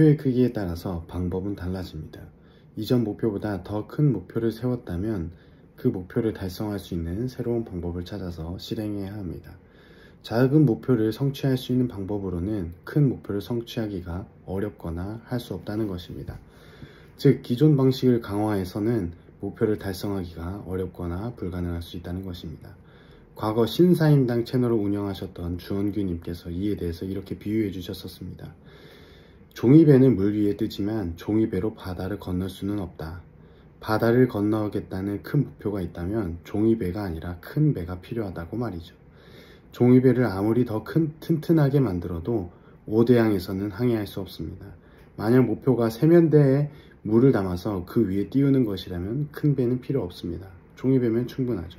목표의 크기에 따라서 방법은 달라집니다. 이전 목표보다 더 큰 목표를 세웠다면 그 목표를 달성할 수 있는 새로운 방법을 찾아서 실행해야 합니다. 작은 목표를 성취할 수 있는 방법으로는 큰 목표를 성취하기가 어렵거나 할 수 없다는 것입니다. 즉, 기존 방식을 강화해서는 목표를 달성하기가 어렵거나 불가능할 수 있다는 것입니다. 과거 신사임당 채널을 운영하셨던 주원규님께서 이에 대해서 이렇게 비유해 주셨었습니다. 종이배는 물 위에 뜨지만 종이배로 바다를 건널 수는 없다. 바다를 건너겠다는 큰 목표가 있다면 종이배가 아니라 큰 배가 필요하다고 말이죠. 종이배를 아무리 더 튼튼하게 만들어도 오대양에서는 항해할 수 없습니다. 만약 목표가 세면대에 물을 담아서 그 위에 띄우는 것이라면 큰 배는 필요 없습니다. 종이배면 충분하죠.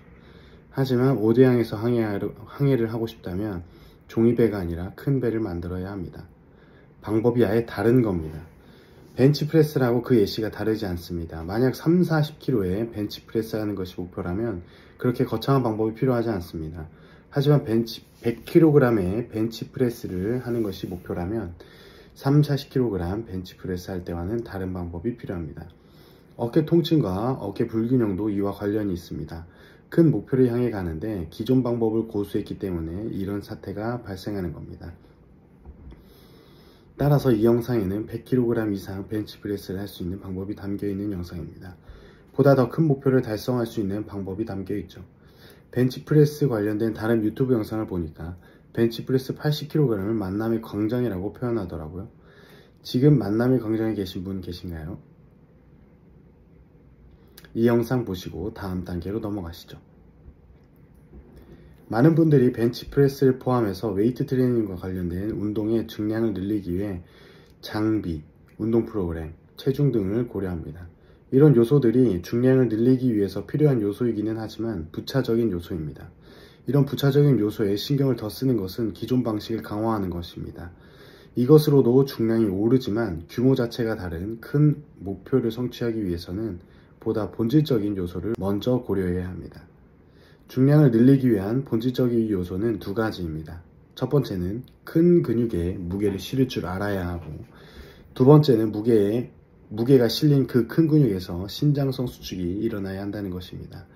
하지만 오대양에서 항해를 하고 싶다면 종이배가 아니라 큰 배를 만들어야 합니다. 방법이 아예 다른 겁니다. 벤치프레스라고 그 예시가 다르지 않습니다. 만약 30-40kg의 벤치프레스 하는 것이 목표라면 그렇게 거창한 방법이 필요하지 않습니다. 하지만 100kg의 벤치프레스를 하는 것이 목표라면 30-40kg 벤치프레스 할 때와는 다른 방법이 필요합니다. 어깨 통증과 어깨 불균형도 이와 관련이 있습니다. 큰 목표를 향해 가는데 기존 방법을 고수했기 때문에 이런 사태가 발생하는 겁니다. 따라서 이 영상에는 100kg 이상 벤치프레스를 할 수 있는 방법이 담겨 있는 영상입니다. 보다 더 큰 목표를 달성할 수 있는 방법이 담겨 있죠. 벤치프레스 관련된 다른 유튜브 영상을 보니까 벤치프레스 80kg을 만남의 광장이라고 표현하더라고요. 지금 만남의 광장에 계신 분 계신가요? 이 영상 보시고 다음 단계로 넘어가시죠. 많은 분들이 벤치프레스를 포함해서 웨이트 트레이닝과 관련된 운동의 증량을 늘리기 위해 장비, 운동 프로그램, 체중 등을 고려합니다. 이런 요소들이 중량을 늘리기 위해서 필요한 요소이기는 하지만 부차적인 요소입니다. 이런 부차적인 요소에 신경을 더 쓰는 것은 기존 방식을 강화하는 것입니다. 이것으로도 중량이 오르지만 규모 자체가 다른 큰 목표를 성취하기 위해서는 보다 본질적인 요소를 먼저 고려해야 합니다. 중량을 늘리기 위한 본질적인 요소는 두 가지입니다. 첫 번째는 큰 근육에 무게를 실을 줄 알아야 하고, 두 번째는 무게가 실린 그 큰 근육에서 신장성 수축이 일어나야 한다는 것입니다.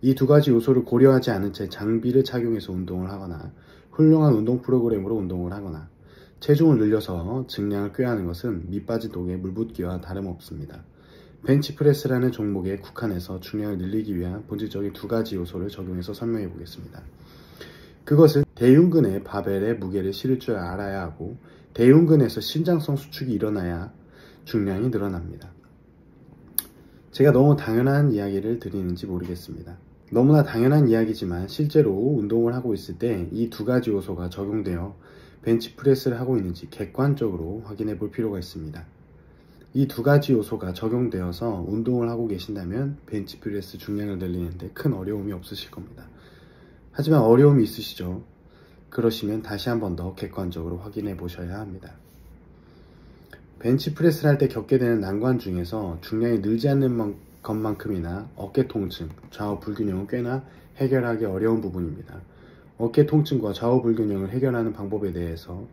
이 두 가지 요소를 고려하지 않은 채 장비를 착용해서 운동을 하거나 훌륭한 운동 프로그램으로 운동을 하거나 체중을 늘려서 증량을 꾀하는 것은 밑빠진 독에 물 붓기와 다름없습니다. 벤치프레스라는 종목에 국한해서 중량을 늘리기 위한 본질적인 두 가지 요소를 적용해서 설명해 보겠습니다. 그것은 대흉근에 바벨의 무게를 실을 줄 알아야 하고, 대흉근에서 신장성 수축이 일어나야 중량이 늘어납니다. 제가 너무 당연한 이야기를 드리는지 모르겠습니다. 너무나 당연한 이야기지만 실제로 운동을 하고 있을 때 이 두 가지 요소가 적용되어 벤치프레스를 하고 있는지 객관적으로 확인해 볼 필요가 있습니다. 이 두 가지 요소가 적용되어서 운동을 하고 계신다면 벤치프레스 중량을 늘리는데 큰 어려움이 없으실 겁니다. 하지만 어려움이 있으시죠? 그러시면 다시 한 번 더 객관적으로 확인해 보셔야 합니다. 벤치프레스를 할 때 겪게 되는 난관 중에서 중량이 늘지 않는 것만큼이나 어깨 통증, 좌우 불균형은 꽤나 해결하기 어려운 부분입니다. 어깨 통증과 좌우 불균형을 해결하는 방법에 대해서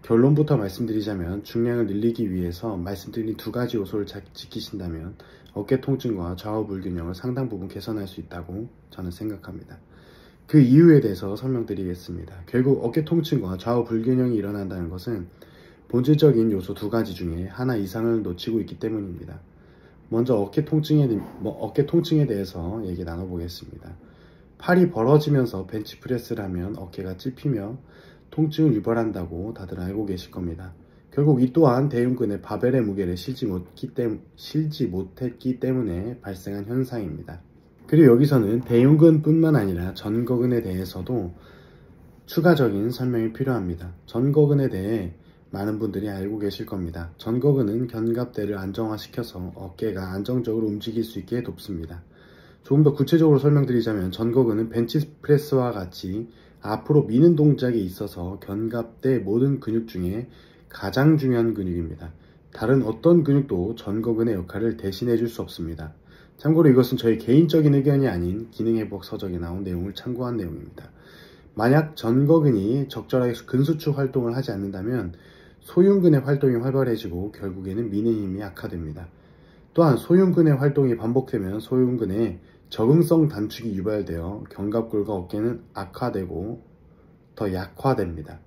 결론부터 말씀드리자면, 중량을 늘리기 위해서 말씀드린 두 가지 요소를 잘 지키신다면 어깨 통증과 좌우 불균형을 상당 부분 개선할 수 있다고 저는 생각합니다. 그 이유에 대해서 설명드리겠습니다. 결국 어깨 통증과 좌우 불균형이 일어난다는 것은 본질적인 요소 두 가지 중에 하나 이상을 놓치고 있기 때문입니다. 먼저 어깨 통증에 대해서 얘기 나눠보겠습니다. 팔이 벌어지면서 벤치프레스를 하면 어깨가 찝히며 통증을 유발한다고 다들 알고 계실 겁니다. 결국 이 또한 대흉근에 바벨의 무게를 실지 못했기 때문에 발생한 현상입니다. 그리고 여기서는 대흉근뿐만 아니라 전거근에 대해서도 추가적인 설명이 필요합니다. 전거근에 대해 많은 분들이 알고 계실 겁니다. 전거근은 견갑대를 안정화시켜서 어깨가 안정적으로 움직일 수 있게 돕습니다. 조금 더 구체적으로 설명드리자면, 전거근은 벤치프레스와 같이 앞으로 미는 동작에 있어서 견갑대 모든 근육 중에 가장 중요한 근육입니다. 다른 어떤 근육도 전거근의 역할을 대신해 줄 수 없습니다. 참고로 이것은 저희 개인적인 의견이 아닌 기능회복 서적에 나온 내용을 참고한 내용입니다. 만약 전거근이 적절하게 근수축 활동을 하지 않는다면 소흉근의 활동이 활발해지고 결국에는 미는 힘이 약화됩니다. 또한 소흉근의 활동이 반복되면 소흉근의 적응성 단축이 유발되어 견갑골과 어깨는 악화되고 더 약화됩니다.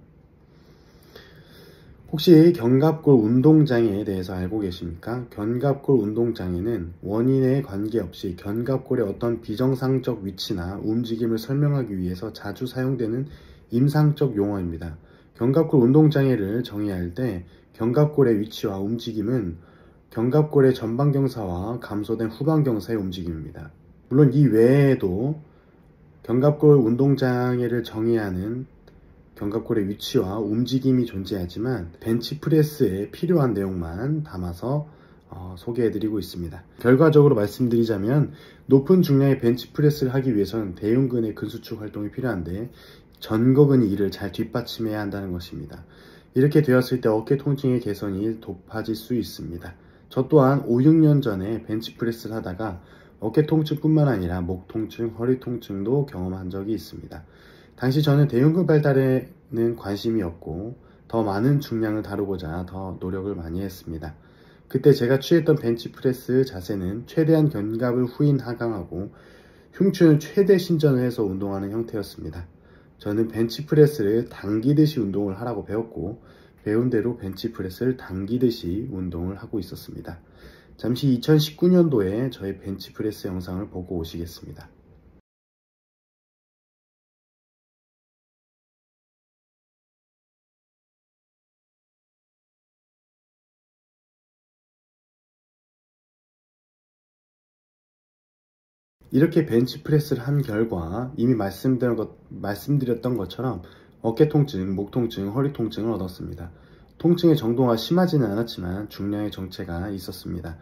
혹시 견갑골 운동장애에 대해서 알고 계십니까? 견갑골 운동장애는 원인에 관계없이 견갑골의 어떤 비정상적 위치나 움직임을 설명하기 위해서 자주 사용되는 임상적 용어입니다. 견갑골 운동장애를 정의할 때 견갑골의 위치와 움직임은 견갑골의 전방경사와 감소된 후방경사의 움직임입니다. 물론 이 외에도 견갑골 운동장애를 정의하는 견갑골의 위치와 움직임이 존재하지만 벤치프레스에 필요한 내용만 담아서 소개해드리고 있습니다. 결과적으로 말씀드리자면 높은 중량의 벤치프레스를 하기 위해서는 대흉근의 근수축 활동이 필요한데 전거근이 이를 잘 뒷받침해야 한다는 것입니다. 이렇게 되었을 때 어깨 통증의 개선이 높아질 수 있습니다. 저 또한 5, 6년 전에 벤치프레스를 하다가 어깨 통증뿐만 아니라 목 통증, 허리 통증도 경험한 적이 있습니다. 당시 저는 대흉근 발달에는 관심이 없고 더 많은 중량을 다루고자 더 노력을 많이 했습니다. 그때 제가 취했던 벤치프레스 자세는 최대한 견갑을 후인 하강하고 흉추는 최대 신전을 해서 운동하는 형태였습니다. 저는 벤치프레스를 당기듯이 운동을 하라고 배웠고 배운 대로 벤치프레스를 당기듯이 운동을 하고 있었습니다. 잠시 2019년도에 저의 벤치프레스 영상을 보고 오시겠습니다. 이렇게 벤치프레스를 한 결과 이미 말씀드렸던 것처럼 어깨 통증, 목 통증, 허리 통증을 얻었습니다. 통증의 정도가 심하지는 않았지만 중량의 정체가 있었습니다.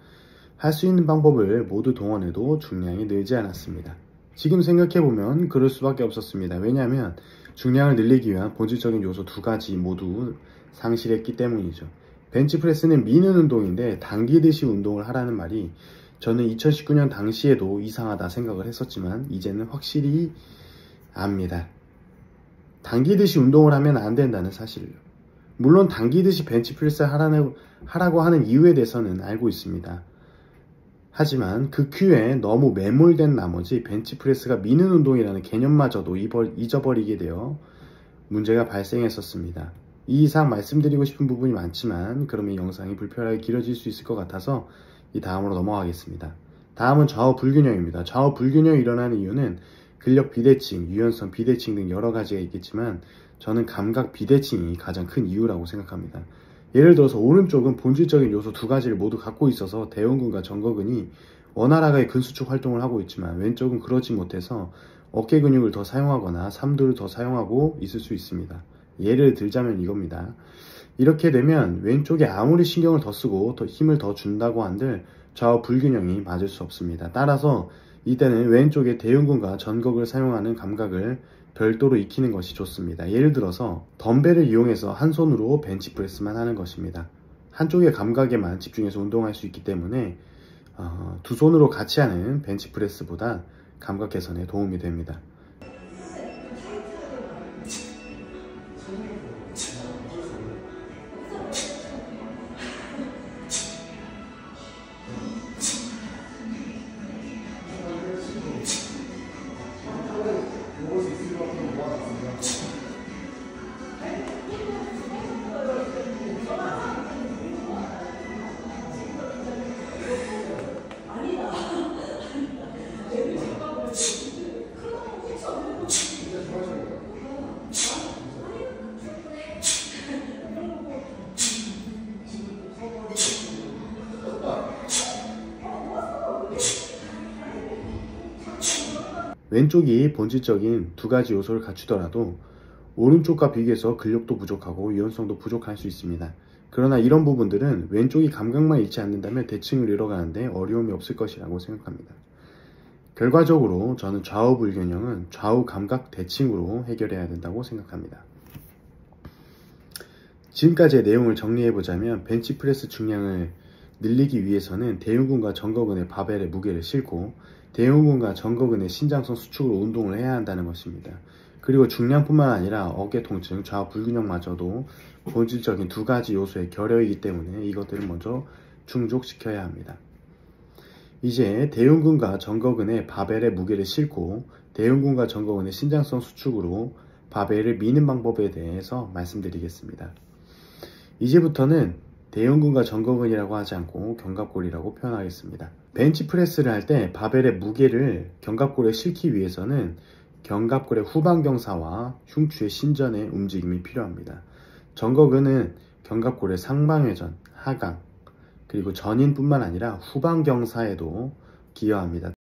할 수 있는 방법을 모두 동원해도 중량이 늘지 않았습니다. 지금 생각해보면 그럴 수밖에 없었습니다. 왜냐하면 중량을 늘리기 위한 본질적인 요소 두 가지 모두 상실했기 때문이죠. 벤치프레스는 미는 운동인데 당기듯이 운동을 하라는 말이 저는 2019년 당시에도 이상하다 생각을 했었지만 이제는 확실히 압니다. 당기듯이 운동을 하면 안 된다는 사실을요. 물론 당기듯이 벤치프레스 하라고 하는 이유에 대해서는 알고 있습니다. 하지만 그 큐에 너무 매몰된 나머지 벤치프레스가 미는 운동이라는 개념마저도 잊어버리게 되어 문제가 발생했었습니다. 이 이상 말씀드리고 싶은 부분이 많지만 그러면 영상이 불편하게 길어질 수 있을 것 같아서 이 다음으로 넘어가겠습니다. 다음은 좌우 불균형입니다. 좌우 불균형이 일어나는 이유는 근력 비대칭, 유연성 비대칭 등 여러 가지가 있겠지만 저는 감각 비대칭이 가장 큰 이유라고 생각합니다. 예를 들어서 오른쪽은 본질적인 요소 두 가지를 모두 갖고 있어서 대흉근과 전거근이 원활하게 근수축 활동을 하고 있지만 왼쪽은 그러지 못해서 어깨 근육을 더 사용하거나 삼두를 더 사용하고 있을 수 있습니다. 예를 들자면 이겁니다. 이렇게 되면 왼쪽에 아무리 신경을 더 쓰고 더 힘을 더 준다고 한들 좌우 불균형이 맞을 수 없습니다. 따라서 이때는 왼쪽에 대흉근과 전극을 사용하는 감각을 별도로 익히는 것이 좋습니다. 예를 들어서 덤벨을 이용해서 한 손으로 벤치프레스만 하는 것입니다. 한쪽의 감각에만 집중해서 운동할 수 있기 때문에 두 손으로 같이 하는 벤치프레스보다 감각 개선에 도움이 됩니다. 왼쪽이 본질적인 두 가지 요소를 갖추더라도 오른쪽과 비교해서 근력도 부족하고 유연성도 부족할 수 있습니다. 그러나 이런 부분들은 왼쪽이 감각만 잃지 않는다면 대칭을 이뤄가는데 어려움이 없을 것이라고 생각합니다. 결과적으로 저는 좌우 불균형은 좌우 감각 대칭으로 해결해야 된다고 생각합니다. 지금까지의 내용을 정리해보자면 벤치프레스 중량을 늘리기 위해서는 대흉근과 전거근의 바벨의 무게를 싣고 대흉근과 전거근의 신장성 수축으로 운동을 해야 한다는 것입니다. 그리고 중량뿐만 아니라 어깨 통증, 좌우 불균형마저도 본질적인 두 가지 요소의 결여이기 때문에 이것들을 먼저 충족시켜야 합니다. 이제 대흉근과 정거근에 바벨의 무게를 싣고 대흉근과 정거근의 신장성 수축으로 바벨을 미는 방법에 대해서 말씀드리겠습니다. 이제부터는 대흉근과 정거근이라고 하지 않고 견갑골이라고 표현하겠습니다. 벤치프레스를 할 때 바벨의 무게를 견갑골에 싣기 위해서는 견갑골의 후방경사와 흉추의 신전의 움직임이 필요합니다. 정거근은 견갑골의 상방회전, 하강, 그리고 전인뿐만 아니라 후방경사에도 기여합니다.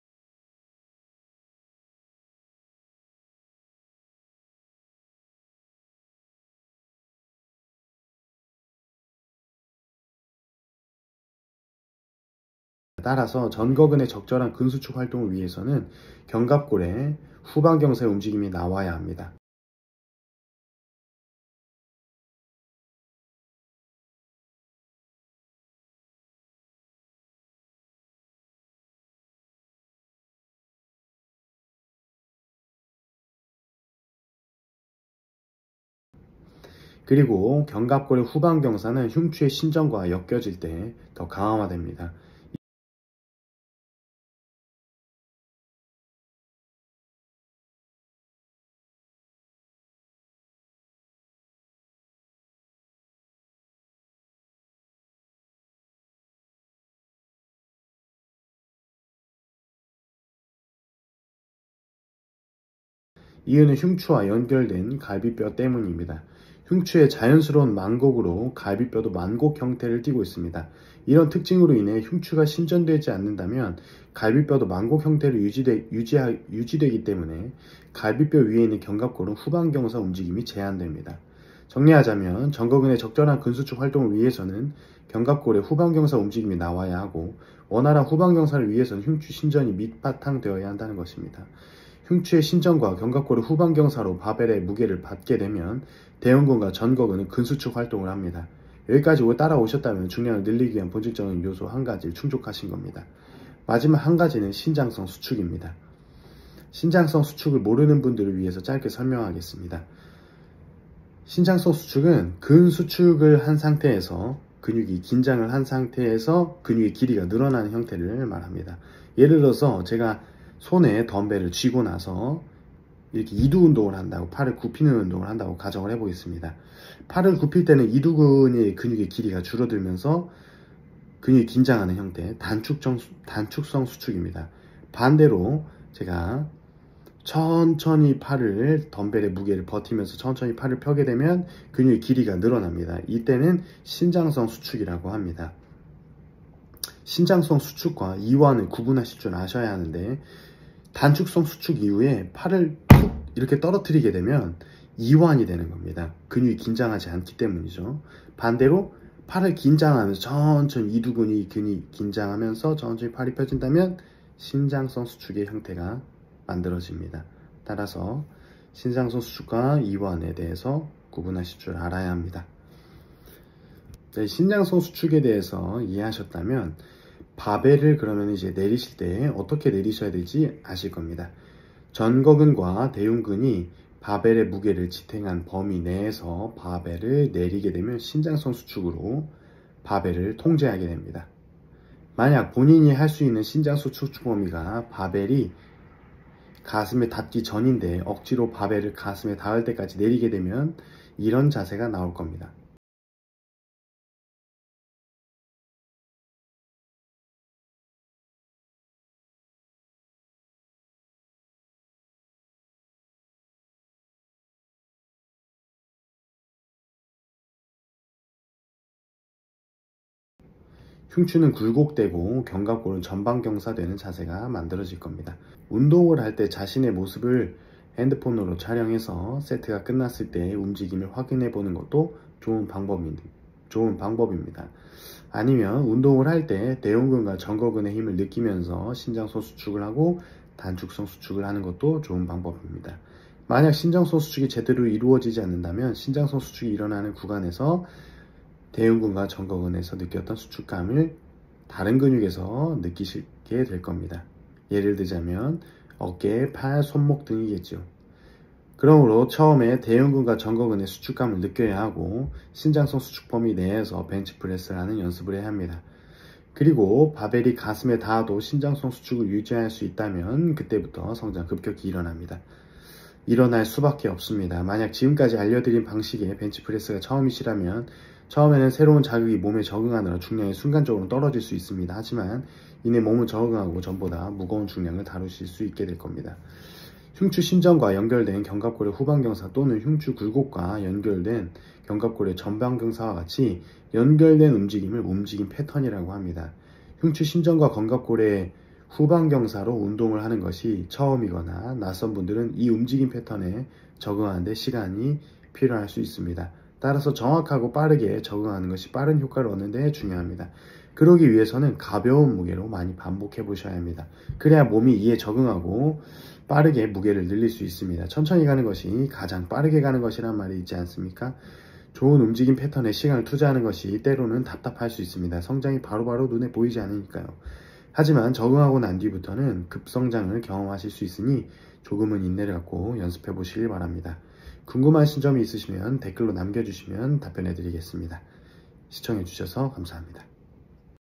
따라서 전거근의 적절한 근수축 활동을 위해서는 견갑골의 후방경사의 움직임이 나와야 합니다. 그리고 견갑골의 후방경사는 흉추의 신전과 엮여질 때 더 강화됩니다. 이유는 흉추와 연결된 갈비뼈 때문입니다. 흉추의 자연스러운 만곡으로 갈비뼈도 만곡 형태를 띠고 있습니다. 이런 특징으로 인해 흉추가 신전되지 않는다면 갈비뼈도 만곡 형태를 유지되기 때문에 갈비뼈 위에 있는 견갑골은 후방경사 움직임이 제한됩니다. 정리하자면 정거근의 적절한 근수축 활동을 위해서는 견갑골의 후방경사 움직임이 나와야 하고 원활한 후방경사를 위해서는 흉추 신전이 밑바탕되어야 한다는 것입니다. 흉추의 신전과 견갑골의 후방경사로 바벨의 무게를 받게 되면 대흉근과 전거근은 근수축 활동을 합니다. 여기까지 따라오셨다면 중량을 늘리기 위한 본질적인 요소 한 가지를 충족하신 겁니다. 마지막 한 가지는 신장성 수축입니다. 신장성 수축을 모르는 분들을 위해서 짧게 설명하겠습니다. 신장성 수축은 근수축을 한 상태에서 근육이 긴장을 한 상태에서 근육의 길이가 늘어나는 형태를 말합니다. 예를 들어서 제가 손에 덤벨을 쥐고 나서 이렇게 이두 운동을 한다고, 팔을 굽히는 운동을 한다고 가정을 해보겠습니다. 팔을 굽힐 때는 이두근의 근육의 길이가 줄어들면서 근육이 긴장하는 형태, 단축성 수축입니다. 반대로 제가 천천히 팔을 덤벨의 무게를 버티면서 천천히 팔을 펴게 되면 근육의 길이가 늘어납니다. 이때는 신장성 수축이라고 합니다. 신장성 수축과 이완을 구분하실 줄 아셔야 하는데, 단축성 수축 이후에 팔을 툭 이렇게 떨어뜨리게 되면 이완이 되는 겁니다. 근육이 긴장하지 않기 때문이죠. 반대로 팔을 긴장하면서 천천히 이두근이 근육이 긴장하면서 천천히 팔이 펴진다면 신장성 수축의 형태가 만들어집니다. 따라서 신장성 수축과 이완에 대해서 구분하실 줄 알아야 합니다. 네, 신장성 수축에 대해서 이해하셨다면 바벨을 그러면 이제 내리실 때 어떻게 내리셔야 될지 아실 겁니다. 전거근과 대흉근이 바벨의 무게를 지탱한 범위 내에서 바벨을 내리게 되면 신장성 수축으로 바벨을 통제하게 됩니다. 만약 본인이 할 수 있는 신장성 수축 범위가 바벨이 가슴에 닿기 전인데 억지로 바벨을 가슴에 닿을 때까지 내리게 되면 이런 자세가 나올 겁니다. 흉추는 굴곡되고 견갑골은 전방경사되는 자세가 만들어질 겁니다. 운동을 할 때 자신의 모습을 핸드폰으로 촬영해서 세트가 끝났을 때 움직임을 확인해 보는 것도 좋은 방법입니다. 아니면 운동을 할 때 대흉근과 전거근의 힘을 느끼면서 신장성 수축을 하고 단축성 수축을 하는 것도 좋은 방법입니다. 만약 신장성 수축이 제대로 이루어지지 않는다면 신장성 수축이 일어나는 구간에서 대흉근과 전거근에서 느꼈던 수축감을 다른 근육에서 느끼시게 될 겁니다. 예를 들자면 어깨, 팔, 손목 등이겠죠. 그러므로 처음에 대형근과 전거근의 수축감을 느껴야 하고 신장성 수축 범위 내에서 벤치프레스를 하는 연습을 해야 합니다. 그리고 바벨이 가슴에 닿아도 신장성 수축을 유지할 수 있다면 그때부터 성장 급격히 일어납니다. 일어날 수밖에 없습니다. 만약 지금까지 알려드린 방식의 벤치프레스가 처음이시라면 처음에는 새로운 자극이 몸에 적응하느라 중량이 순간적으로 떨어질 수 있습니다. 하지만 이내 몸은 적응하고 전보다 무거운 중량을 다루실 수 있게 될 겁니다. 흉추 신전과 연결된 견갑골의 후방경사 또는 흉추 굴곡과 연결된 견갑골의 전방경사와 같이 연결된 움직임을 움직임 패턴이라고 합니다. 흉추 신전과 견갑골의 후방경사로 운동을 하는 것이 처음이거나 낯선 분들은 이 움직임 패턴에 적응하는 데 시간이 필요할 수 있습니다. 따라서 정확하고 빠르게 적응하는 것이 빠른 효과를 얻는 데 중요합니다. 그러기 위해서는 가벼운 무게로 많이 반복해 보셔야 합니다. 그래야 몸이 이에 적응하고 빠르게 무게를 늘릴 수 있습니다. 천천히 가는 것이 가장 빠르게 가는 것이란 말이 있지 않습니까? 좋은 움직임 패턴에 시간을 투자하는 것이 때로는 답답할 수 있습니다. 성장이 바로바로 눈에 보이지 않으니까요. 하지만 적응하고 난 뒤부터는 급성장을 경험하실 수 있으니 조금은 인내를 갖고 연습해 보시길 바랍니다. 궁금하신 점이 있으시면 댓글로 남겨주시면 답변해 드리겠습니다. 시청해 주셔서 감사합니다.